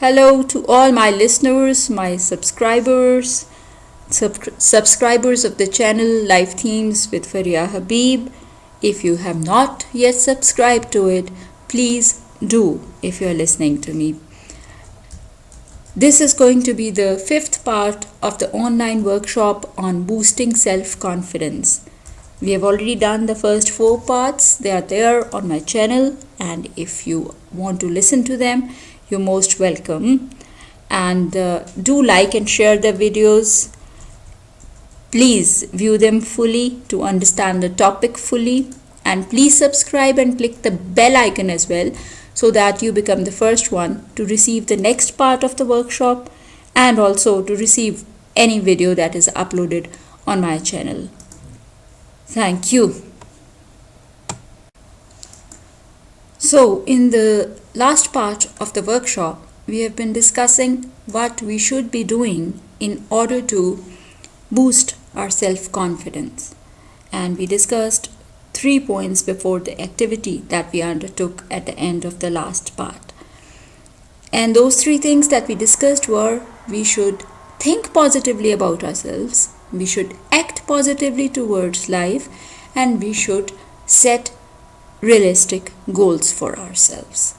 Hello to all my listeners, my subscribers of the channel Life Themes with Faria Habib. If you have not yet subscribed to it, please do if you are listening to me. This is going to be the fifth part of the online workshop on boosting self-confidence. We have already done the first 4 parts. They are there on my channel, and if you want to listen to them, you're most welcome. And do like and share the videos. Please view them fully to understand the topic fully, and please subscribe and click the bell icon as well, so that you become the first one to receive the next part of the workshop and also to receive any video that is uploaded on my channel. Thank you. So in the last part of the workshop, we have been discussing what we should be doing in order to boost our self-confidence. And we discussed 3 points before the activity that we undertook at the end of the last part. And those 3 things that we discussed were: we should think positively about ourselves, we should act positively towards life, and we should set realistic goals for ourselves.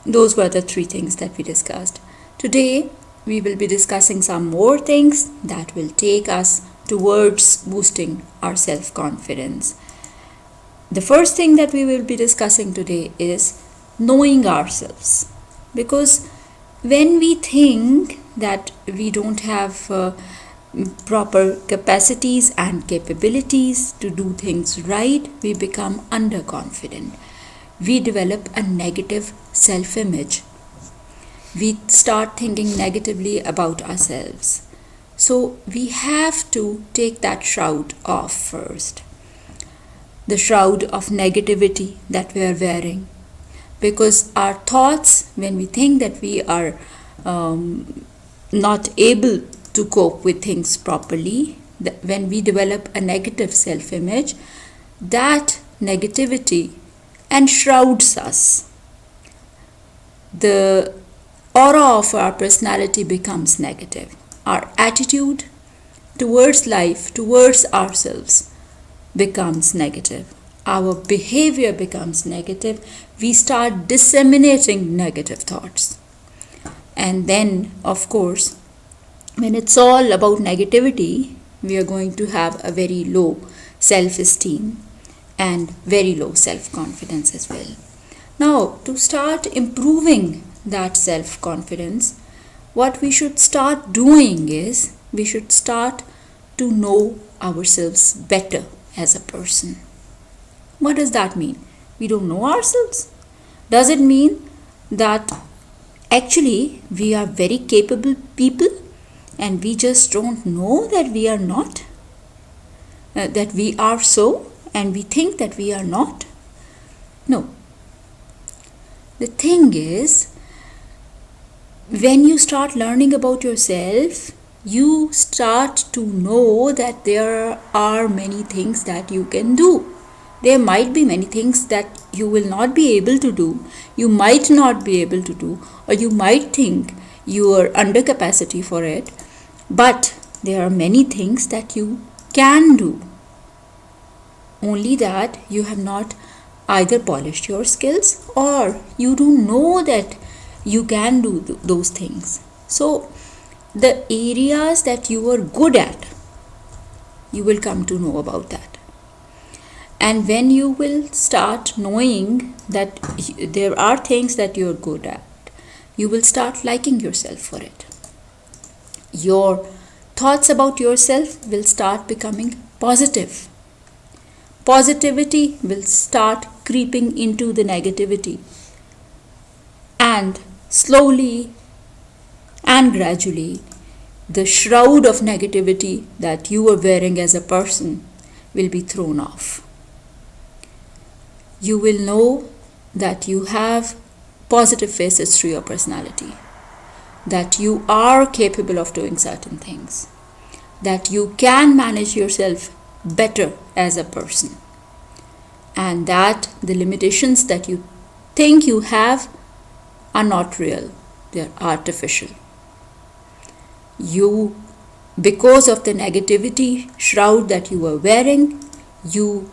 Those were the 3 things that we discussed. Today, we will be discussing some more things that will take us towards boosting our self-confidence. The first thing that we will be discussing today is knowing ourselves. Because when we think that we don't have proper capacities and capabilities to do things right, we become underconfident. We develop a negative self-image. We start thinking negatively about ourselves. So we have to take that shroud off first. The shroud of negativity that we are wearing. Because our thoughts, when we think that we are not able to cope with things properly, when we develop a negative self-image, that negativity enshrouds us. The aura of our personality becomes negative. Our attitude towards life, towards ourselves, becomes negative. Our behavior becomes negative. We start disseminating negative thoughts. And then, of course, when it's all about negativity, we are going to have a very low self-esteem and very low self-confidence as well. Now, to start improving that self-confidence, what we should start doing is we should start to know ourselves better as a person. What does that mean? We don't know ourselves? Does it mean that actually we are very capable people and we just don't know that we are not? That we are so and we think that we are not? No. The thing is, when you start learning about yourself, you start to know that there are many things that you can do. There might be many things that you will not be able to do, you might not be able to do, or you might think you are under capacity for it, but there are many things that you can do. Only that you have not either polished your skills or you don't know that you can do those things. So the areas that you are good at, you will come to know about that. And when you will start knowing that there are things that you are good at, you will start liking yourself for it. Your thoughts about yourself will start becoming positive. Positivity will start creeping into the negativity. And slowly and gradually, the shroud of negativity that you are wearing as a person will be thrown off. You will know that you have positive facets to your personality, that you are capable of doing certain things, that you can manage yourself better as a person, and that the limitations that you think you have are not real. they are artificial. You, because of the negativity shroud that you are wearing, you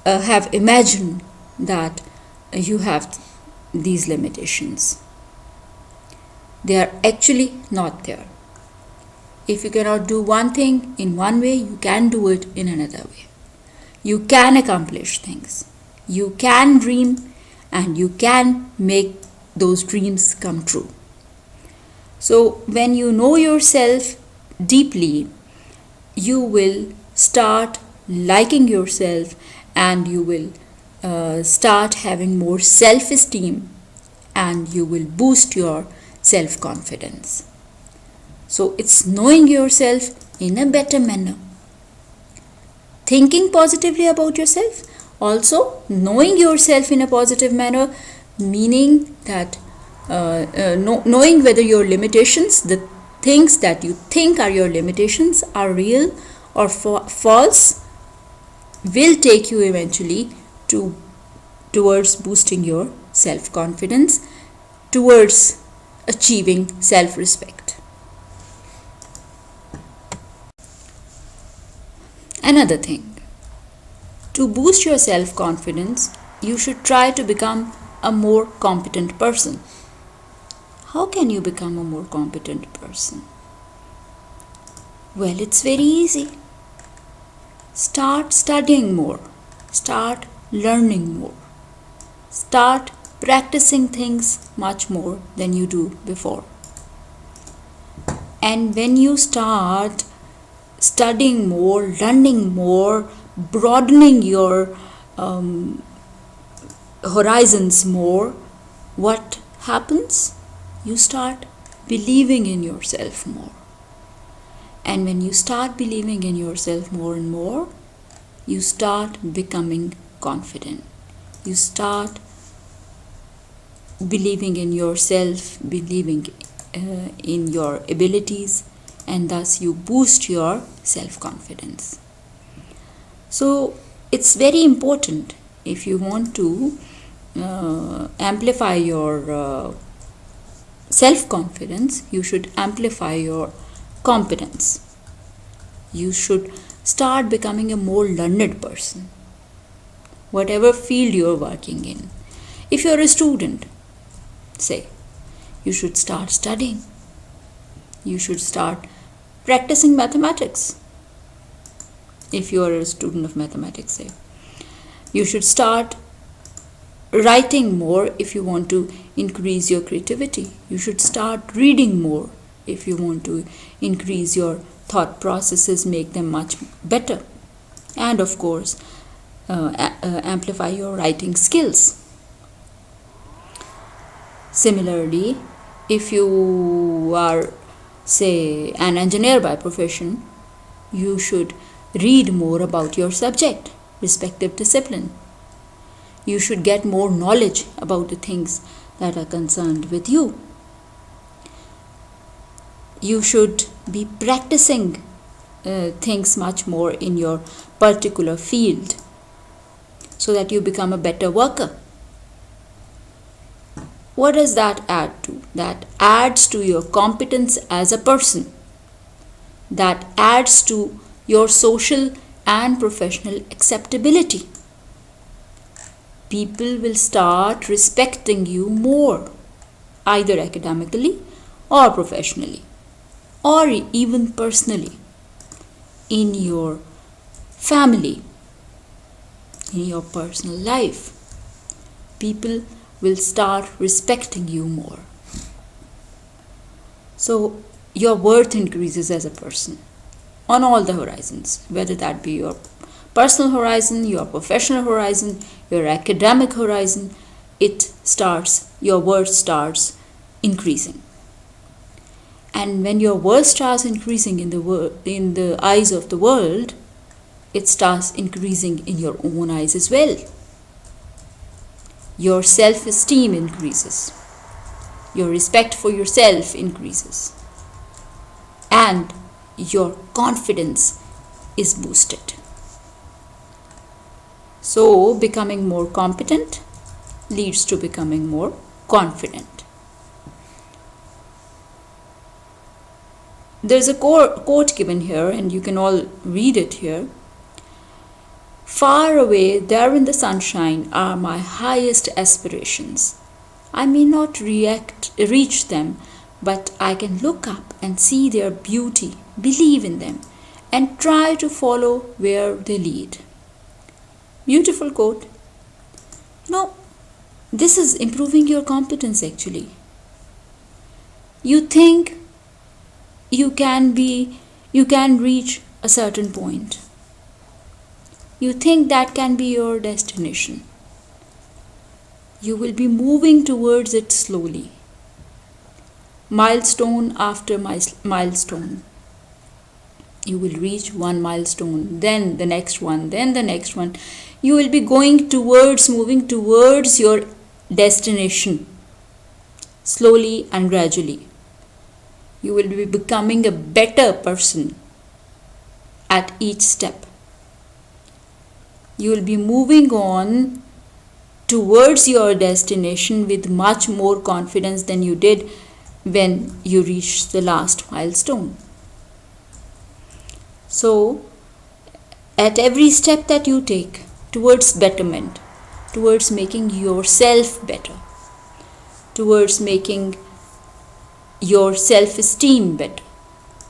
have imagined that you have these limitations. They are actually not there. If you cannot do one thing in one way, you can do it in another way. You can accomplish things. You can dream, and you can make those dreams come true. So when you know yourself deeply, you will start liking yourself, and you will start having more self-esteem, and you will boost your self-confidence. So it's knowing yourself in a better manner, thinking positively about yourself, also knowing yourself in a positive manner, meaning that knowing whether your limitations, the things that you think are your limitations, are real or false, will take you eventually towards boosting your self-confidence, towards achieving self-respect. Another thing, to boost your self-confidence, you should try to become a more competent person. How can you become a more competent person? Well, it's very easy. Start studying more. Start learning more. Start practicing things much more than you do before. And when you start studying more, learning more, broadening your horizons more, what happens? You start believing in yourself more. And when you start believing in yourself more and more, you start becoming confident. You start believing in yourself, believing in your abilities, and thus you boost your self-confidence. So it's very important, if you want to amplify your self-confidence, you should amplify your competence. You should start becoming a more learned person, whatever field you're working in. If you're a student, say, you should start studying. You should start practicing mathematics. If you are a student of mathematics, say, you should start writing more if you want to increase your creativity. You should start reading more if you want to increase your thought processes, make them much better. And of course, amplify your writing skills. Similarly, if you are, say, an engineer by profession, you should read more about your subject, respective discipline. You should get more knowledge about the things that are concerned with you. You should be practicing things much more in your particular field so that you become a better worker. What does that add to? That adds to your competence as a person. That adds to your social and professional acceptability. People will start respecting you more, either academically or professionally, or even personally, in your family, in your personal life. People will start respecting you more. So your worth increases as a person on all the horizons, whether that be your personal horizon, your professional horizon, your academic horizon. Your worth starts increasing. And when your worth starts increasing in the eyes of the world, it starts increasing in your own eyes as well. Your self-esteem increases. Your respect for yourself increases. And your confidence is boosted. So, becoming more competent leads to becoming more confident. there's a quote given here, and you can all read it here. Far away there in the sunshine are my highest aspirations. I may not reach them, but I can look up and see their beauty, believe in them, and try to follow where they lead. Beautiful quote. Now, this is improving your competence actually. You think you can reach a certain point. You think that can be your destination. You will be moving towards it slowly, milestone after milestone. You will reach one milestone, then the next one, then the next one. You will be moving towards your destination, slowly and gradually. You will be becoming a better person at each step. You will be moving on towards your destination with much more confidence than you did when you reached the last milestone. So, at every step that you take towards betterment, towards making yourself better, towards making your self-esteem better,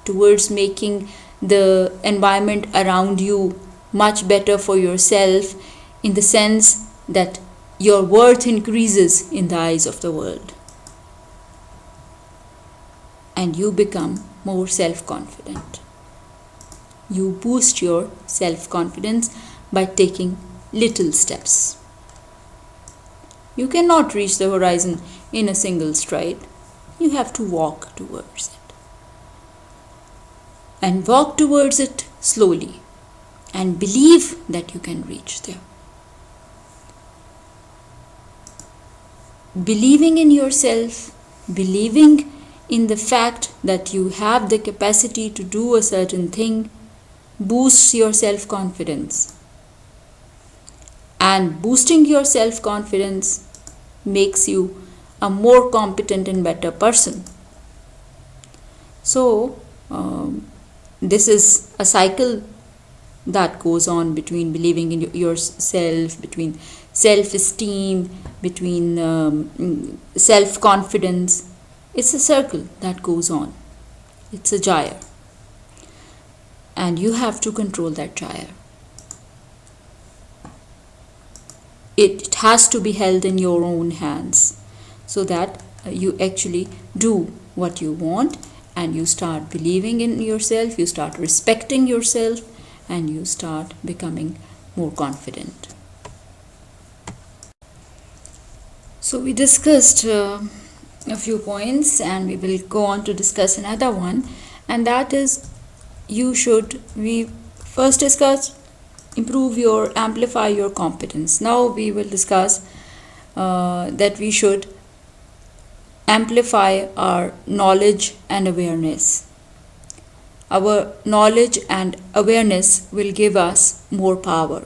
towards making the environment around you much better for yourself, in the sense that your worth increases in the eyes of the world and you become more self-confident. You boost your self-confidence by taking little steps. You cannot reach the horizon in a single stride. You have to walk towards it. And walk towards it slowly and believe that you can reach there. Believing in yourself, believing in the fact that you have the capacity to do a certain thing, boosts your self-confidence. And boosting your self-confidence makes you a more competent and better person. So, this is a cycle that goes on between believing in yourself, between self-esteem, between self-confidence. It's a circle that goes on. It's a gyre. And you have to control that gyre. It has to be held in your own hands so that you actually do what you want, and you start believing in yourself, you start respecting yourself, and you start becoming more confident. So we discussed a few points, and we will go on to discuss another one, and that is we first discussed amplify your competence. Now we will discuss that we should amplify our knowledge and awareness. Our knowledge and awareness will give us more power.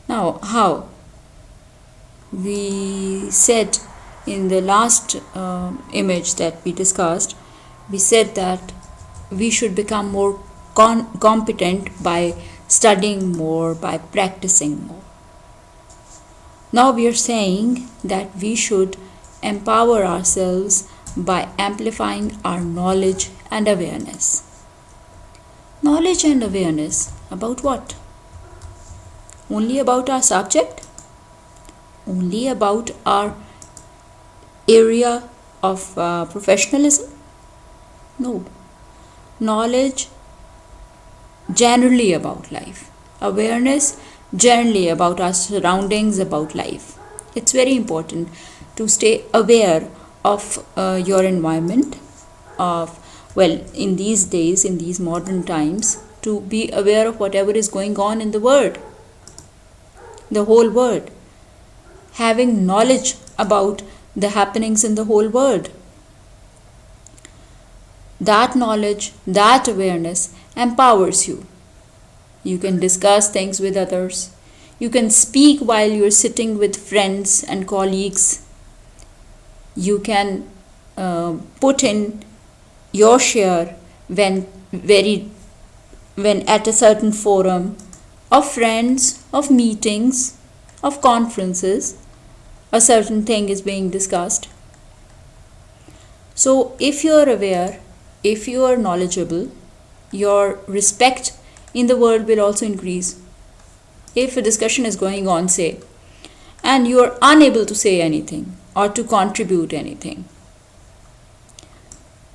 Now, how? We said in the last image that we discussed, we said that we should become more competent by studying more, by practicing more. Now we are saying that we should empower ourselves by amplifying our knowledge and awareness. Knowledge and awareness about what? Only about our subject? Only about our area of professionalism? No. Knowledge generally about life. Awareness generally about our surroundings, about life. It's very important to stay aware of your environment, in these days, in these modern times, to be aware of whatever is going on in the world, the whole world. Having knowledge about the happenings in the whole world. That knowledge, that awareness empowers you. You can discuss things with others. You can speak while you're sitting with friends and colleagues. You can put in your share when when at a certain forum of friends, of meetings, of conferences, a certain thing is being discussed. So if you are aware, if you are knowledgeable, your respect in the world will also increase. If a discussion is going on, say, and you are unable to say anything or to contribute anything,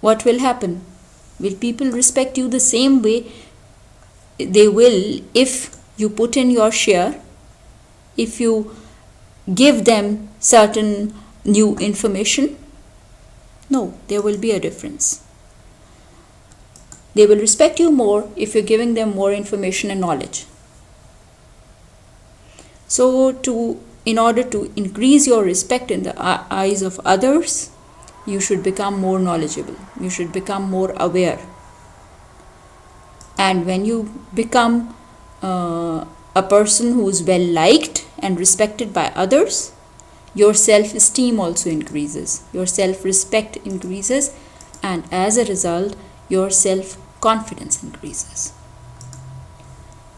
what will happen? Will people respect you the same way they will if you put in your share, if you give them certain new information? No, there will be a difference. They will respect you more if you're giving them more information and knowledge. So in order to increase your respect in the eyes of others, you should become more knowledgeable. You should become more aware. And when you become a person who is well liked and respected by others, your self-esteem also increases. Your self-respect increases, and as a result, your self-confidence increases.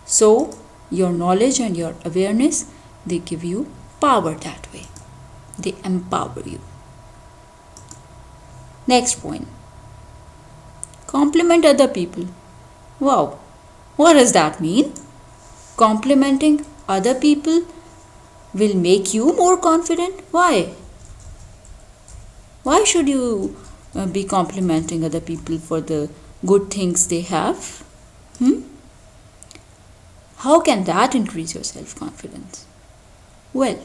So, your knowledge and your awareness, they give you power that way. They empower you. Next point. Compliment other people. Wow, what does that mean? Complimenting other people will make you more confident? Why? Why should you be complimenting other people for the good things they have? How can that increase your self-confidence? Well,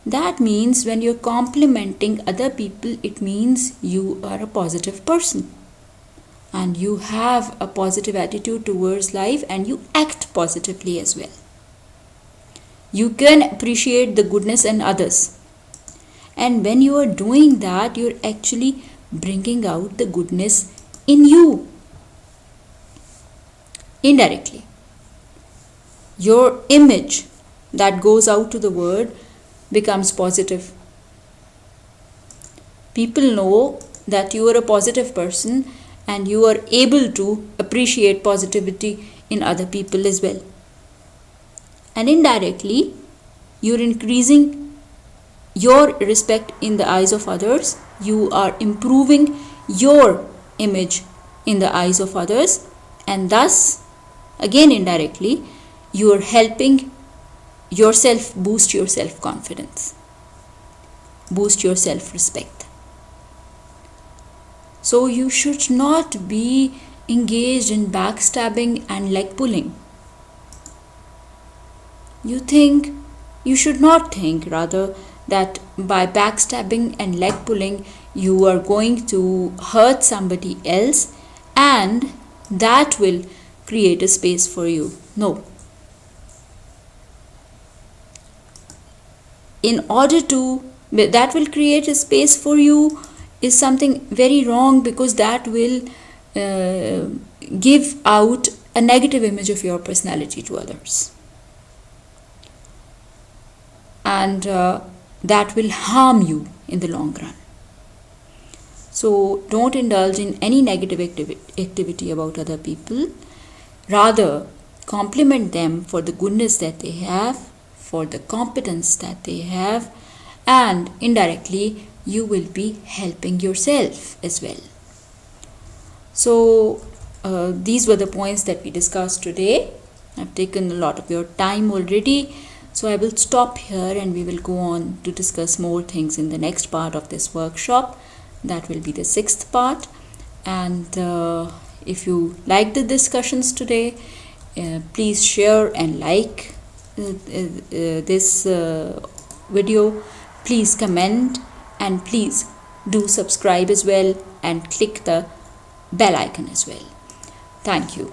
that means when you're complimenting other people, it means you are a positive person. And you have a positive attitude towards life, and you act positively as well. You can appreciate the goodness in others. And when you are doing that, you're actually bringing out the goodness in you. Indirectly. Your image that goes out to the world becomes positive. People know that you are a positive person, and you are able to appreciate positivity in other people as well. And indirectly, you're increasing your respect in the eyes of others. You are improving your image in the eyes of others, and thus, again indirectly, you are helping yourself boost your self-confidence, boost your self-respect. So you should not be engaged in backstabbing and leg pulling. You should not think rather that by backstabbing and leg pulling you are going to hurt somebody else and that will create a space for you. No. That will create a space for you is something very wrong, because that will give out a negative image of your personality to others. And that will harm you in the long run. So don't indulge in any negative activity about other people. Rather, compliment them for the goodness that they have, for the competence that they have, and indirectly you will be helping yourself as well. So these were the points that we discussed today. I've taken a lot of your time already, so I will stop here and we will go on to discuss more things in the next part of this workshop. That will be the 6th part. And if you like the discussions today, please share and like this video. Please comment, and please do subscribe as well and click the bell icon as well. Thank you.